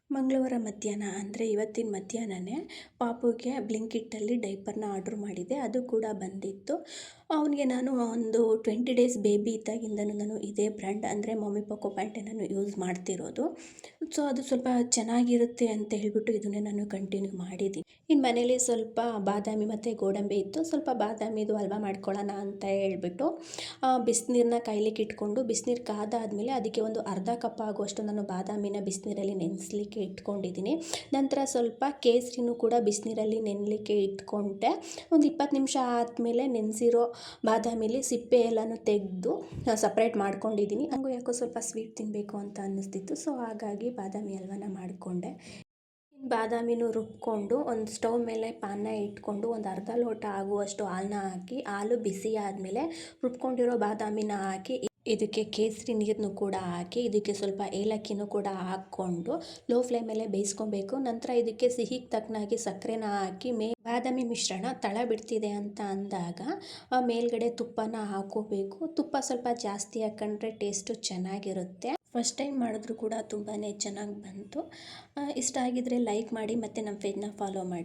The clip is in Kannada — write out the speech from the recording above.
ಮಂಗಳವಾರ ಮಧ್ಯಾಹ್ನ ಅಂದರೆ ಇವತ್ತಿನ ಮಧ್ಯಾಹ್ನನೇ ಪಾಪುಗೆ ಬ್ಲಿಂಕಿಟ್ಟಲ್ಲಿ ಡೈಪರ್ನ ಆರ್ಡ್ರ್ ಮಾಡಿದ್ದೆ. ಅದು ಕೂಡ ಬಂದಿತ್ತು. ಅವನಿಗೆ ನಾನು ಒಂದು 20 ಡೇಸ್ ಬೇಬಿ ಇದ್ದಾಗಿಂದನೂ ನಾನು ಇದೇ ಬ್ರ್ಯಾಂಡ್ ಅಂದರೆ ಮಮ್ಮಿ ಪೊಕೊ ಪ್ಯಾಂಟೇ ನಾನು ಯೂಸ್ ಮಾಡ್ತಿರೋದು. ಸೊ ಅದು ಸ್ವಲ್ಪ ಚೆನ್ನಾಗಿರುತ್ತೆ ಅಂತ ಹೇಳಿಬಿಟ್ಟು ಇದನ್ನೇ ನಾನು ಕಂಟಿನ್ಯೂ ಮಾಡಿದ್ದೀನಿ. ಇನ್ನು ಮನೇಲಿ ಸ್ವಲ್ಪ ಬಾದಾಮಿ ಮತ್ತು ಗೋಡಂಬಿ ಇತ್ತು. ಸ್ವಲ್ಪ ಬಾದಾಮಿದು ಹಲ್ವಾ ಮಾಡ್ಕೊಳ್ಳೋಣ ಅಂತ ಹೇಳ್ಬಿಟ್ಟು ಬಿಸಿನೀರನ್ನ ಕಾಯ್ಲಿಕ್ಕೆ ಇಟ್ಕೊಂಡು ಬಿಸಿನೀರು ಕಾದಾದಮೇಲೆ ಅದಕ್ಕೆ ಒಂದು ಅರ್ಧ ಕಪ್ ಆಗುವಷ್ಟು ನಾನು ಬಾದಾಮಿನ ಬಿಸಿನೀರಲ್ಲಿ ನೆನೆಸ್ಲಿಕ್ಕೆ ಇಟ್ಕೊಂಡಿದ್ದೀನಿ. ನಂತರ ಸ್ವಲ್ಪ ಕೇಸರಿನೂ ಕೂಡ ಬಿಸಿನೀರಲ್ಲಿ ನೆನಲಿಕ್ಕೆ ಇಟ್ಕೊಂಡೆ. ಒಂದು 20 ನಿಮಿಷ ಆದಮೇಲೆ ನೆನೆಸಿರೋ ಬಾದಾಮಿಲಿ ಸಿಪ್ಪೆ ಎಲ್ಲನೂ ತೆಗೆದು ಸಪ್ರೇಟ್ ಮಾಡ್ಕೊಂಡಿದ್ದೀನಿ. ನನಗೂ ಯಾಕೋ ಸ್ವಲ್ಪ ಸ್ವೀಟ್ ತಿನ್ನಬೇಕು ಅಂತ ಅನ್ನಿಸ್ತಿತ್ತು. ಸೊ ಹಾಗಾಗಿ ಬಾದಾಮಿ ಹಲ್ವಾನ ಮಾಡಿಕೊಂಡೆ. ಬಾದಾಮಿನೂ ರುಬ್ಕೊಂಡು ಒಂದು ಸ್ಟವ್ ಮೇಲೆ ಪಾನ್ನ ಇಟ್ಕೊಂಡು ಒಂದು ಅರ್ಧ ಲೋಟ ಆಗುವಷ್ಟು ಹಾಲನ್ನ ಹಾಕಿ, ಹಾಲು ಬಿಸಿ ಆದಮೇಲೆ ರುಬ್ಕೊಂಡಿರೋ ಬಾದಾಮಿನ ಹಾಕಿ, ಇದಕ್ಕೆ ಕೇಸರಿ ನೀರನ್ನು ಕೂಡ ಹಾಕಿ, ಇದಕ್ಕೆ ಸ್ವಲ್ಪ ಏಲಕ್ಕಿನೂ ಕೂಡ ಹಾಕ್ಕೊಂಡು ಲೋ ಫ್ಲೇಮಲ್ಲೇ ಬೇಯಿಸ್ಕೊಬೇಕು. ನಂತರ ಇದಕ್ಕೆ ಸಿಹಿಗೆ ತಕ್ಕನಾಗಿ ಸಕ್ಕರೆನ ಹಾಕಿ ಬಾದಾಮಿ ಮಿಶ್ರಣ ತಳ ಬಿಡ್ತಿದೆ ಅಂತ ಅಂದಾಗ ಮೇಲ್ಗಡೆ ತುಪ್ಪನ ಹಾಕೋಬೇಕು. ತುಪ್ಪ ಸ್ವಲ್ಪ ಜಾಸ್ತಿ ಹಾಕೊಂಡ್ರೆ ಟೇಸ್ಟು ಚೆನ್ನಾಗಿರುತ್ತೆ. ಫಸ್ಟ್ ಟೈಮ್ ಮಾಡಿದ್ರು ಕೂಡ ತುಂಬಾ ಚೆನ್ನಾಗಿ ಬಂತು. ಇಷ್ಟ ಆಗಿದ್ರೆ ಲೈಕ್ ಮಾಡಿ ಮತ್ತು ನಮ್ಮ ಪೇಜ್ನ ಫಾಲೋ ಮಾಡಿ.